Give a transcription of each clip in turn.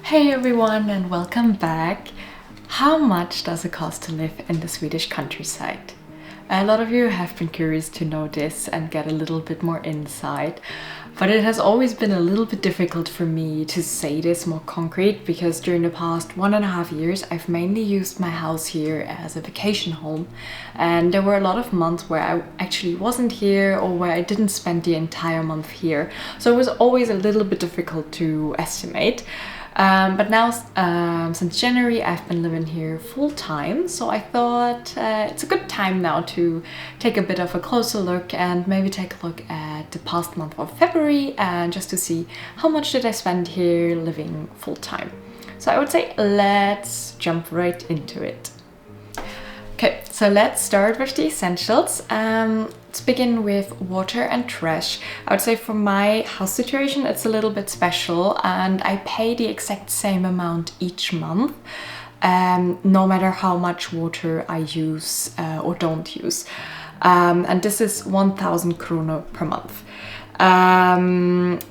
Hey everyone and welcome back. How much does it cost to live in the Swedish countryside? A lot of you have been curious to know this and get a little bit more insight, but it has always been a little bit difficult for me to say this more concrete because during the past 1.5 years I've mainly used my house here as a vacation home, and there were a lot of months where I actually wasn't here or where I didn't spend the entire month here, so it was always a little bit difficult to estimate. But now, since January, I've been living here full time, so I thought it's a good time now to take a bit of a closer look and maybe take a look at the past month of February and just to see how much did I spend here living full time. So I would say let's jump right into it. Okay, so let's start with the essentials. Let's begin with water and trash. I would say for my house situation, it's a little bit special and I pay the exact same amount each month, no matter how much water I use or don't use. And this is 1,000 kronor per month.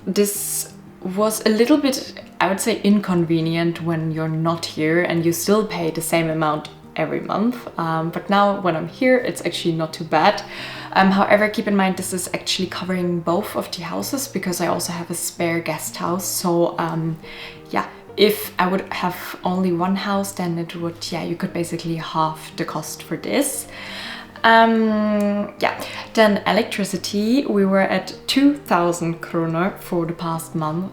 This was a little bit, I would say, inconvenient when you're not here and you still pay the same amount every month, but now when I'm here it's actually not too bad. However, keep in mind this is actually covering both of the houses because I also have a spare guest house, so yeah, if I would have only one house then it would, yeah, you could basically halve the cost for this. Yeah, then electricity, we were at 2,000 kronor for the past month.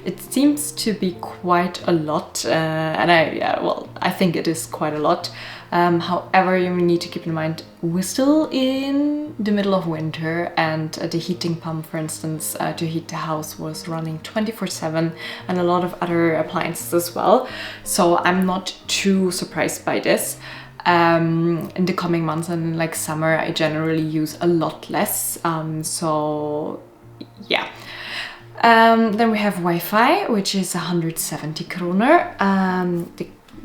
It seems to be quite a lot, and I think it is quite a lot. However, you need to keep in mind we're still in the middle of winter and the heating pump, for instance, to heat the house was running 24/7 and a lot of other appliances as well. So I'm not too surprised by this. In the coming months and like summer, I generally use a lot less. So yeah. Then we have Wi-Fi, which is 170 kronor.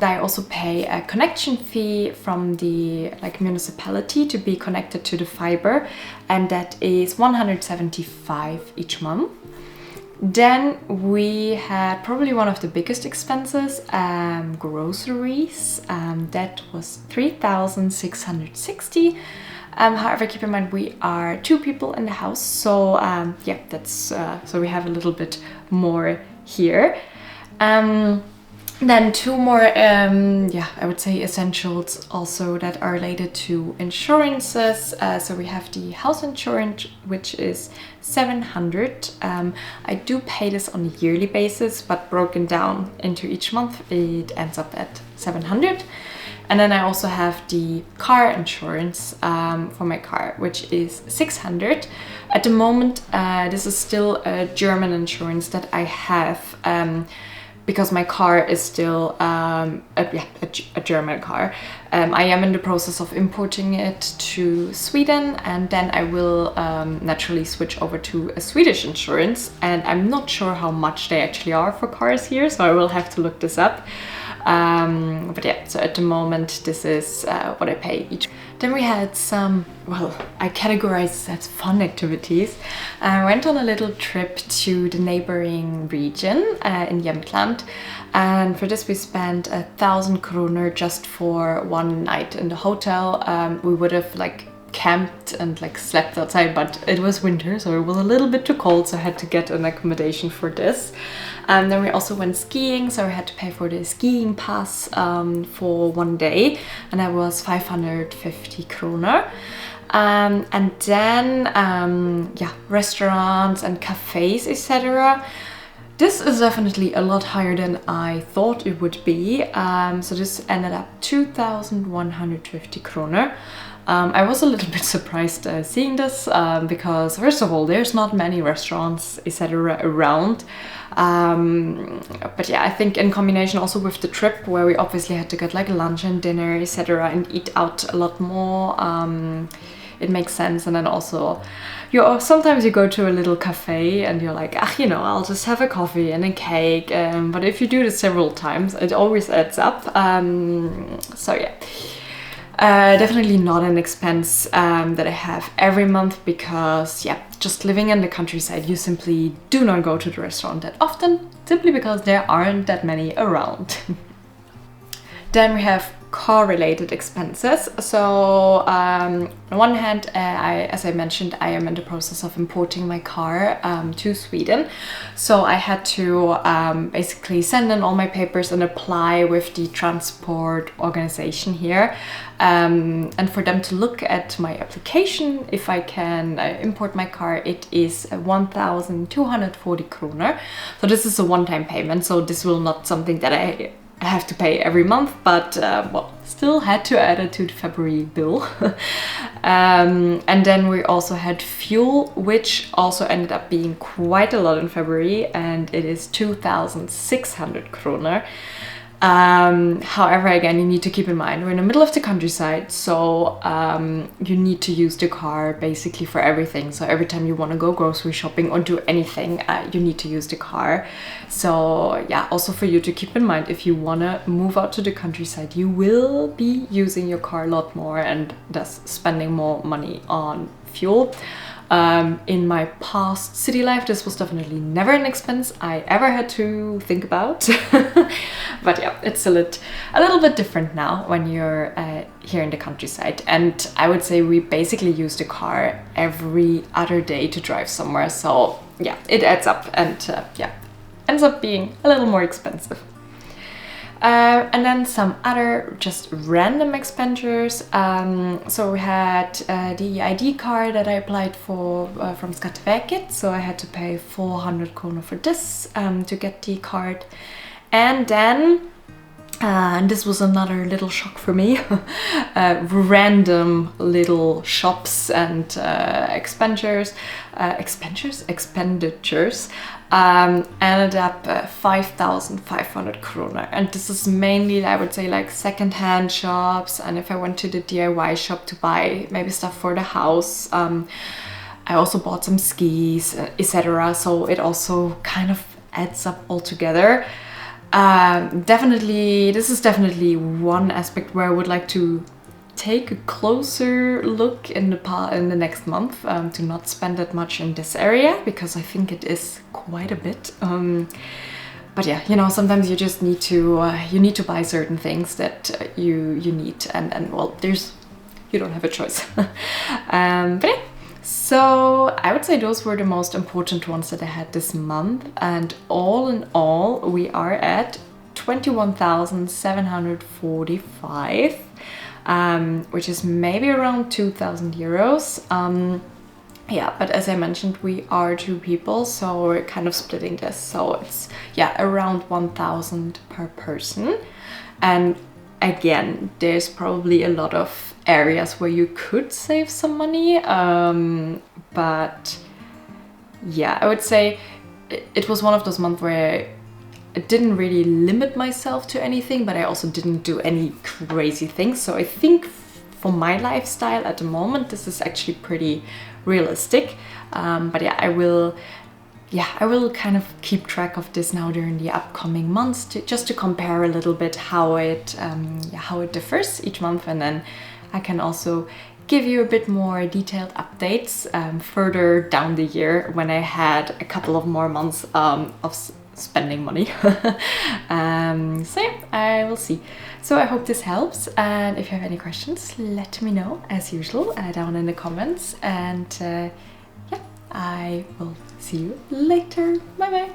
I also pay a connection fee from the municipality to be connected to the fiber, and that is 175 each month. Then we had probably one of the biggest expenses, groceries. That was 3,660. However, keep in mind we are 2 people in the house, so yeah, that's so we have a little bit more here. Then 2 more, yeah, I would say essentials also that are related to insurances. So we have the house insurance, which is 700. I do pay this on a yearly basis, but broken down into each month, it ends up at 700. And then I also have the car insurance for my car, which is 600. At the moment, this is still a German insurance that I have, because my car is still a German car. I am in the process of importing it to Sweden, and then I will naturally switch over to a Swedish insurance, and I'm not sure how much they actually are for cars here, so I will have to look this up. But yeah, so at the moment this is what I pay each. Then we had some, well, I categorize as fun activities. I went on a little trip to the neighboring region in Jämtland, and for this we spent 1,000 kronor just for one night in the hotel. We would have camped and slept outside, but it was winter, so it was a little bit too cold, so I had to get an accommodation for this. Then we also went skiing, so I had to pay for the skiing pass for one day, and that was 550 kronor. And then yeah, restaurants and cafes, etc. This is definitely a lot higher than I thought it would be. So this ended up 2,150 kronor. I was a little bit surprised seeing this because first of all, there's not many restaurants, etc. around. But yeah, I think in combination also with the trip where we obviously had to get lunch and dinner, etc. and eat out a lot more, it makes sense. And then also sometimes you go to a little cafe and you're like, you know, I'll just have a coffee and a cake. But if you do this several times, it always adds up. So yeah. Definitely not an expense that I have every month because, yeah, just living in the countryside, you simply do not go to the restaurant that often. simply because there aren't that many around. Then we have car-related expenses. So on one hand, as I mentioned, I am in the process of importing my car to Sweden. So I had to basically send in all my papers and apply with the transport organization here. And for them to look at my application, if I can import my car, it is 1,240 kroner. So this is a one-time payment. So this will not something that I have to pay every month, but well, still had to add it to the February bill. And then we also had fuel, which also ended up being quite a lot in February, and it is 2,600 kroner. However, again, you need to keep in mind we're in the middle of the countryside, so you need to use the car basically for everything. So every time you want to go grocery shopping or do anything, you need to use the car. So yeah, also for you to keep in mind, if you want to move out to the countryside, you will be using your car a lot more and thus spending more money on fuel. In my past city life, this was definitely never an expense I ever had to think about. But yeah, it's a little bit different now when you're here in the countryside. And I would say we basically use the car every other day to drive somewhere. So yeah, it adds up and yeah, ends up being a little more expensive. And then some other just random expenditures. So we had the ID card that I applied for from Skatteverket. So I had to pay 400 kroner for this to get the card. And then, and this was another little shock for me, random little shops and expenditures ended up 5,500 kroner. And this is mainly, I would say, like second-hand shops, and if I went to the DIY shop to buy maybe stuff for the house. I also bought some skis, etc. So it also kind of adds up all together. This is definitely one aspect where I would like to take a closer look in the next month, to not spend that much in this area, because I think it is quite a bit. But yeah, you know, sometimes you just need to buy certain things that you need, and well, you don't have a choice. But yeah. So I would say those were the most important ones that I had this month, and all in all we are at 21,745, which is maybe around 2,000 euros. Yeah, but as I mentioned, we are two people, so we're kind of splitting this, so it's around 1,000 per person. And again, there's probably a lot of areas where you could save some money, but yeah, I would say it was one of those months where I didn't really limit myself to anything, but I also didn't do any crazy things. So I think for my lifestyle at the moment, this is actually pretty realistic. But yeah, I will kind of keep track of this now during the upcoming months, just to compare a little bit how it differs each month, and then I can also give you a bit more detailed updates further down the year when I had a couple of more months of spending money. So yeah, I will see. So I hope this helps, and if you have any questions, let me know as usual down in the comments, and yeah, I will see you later. Bye bye.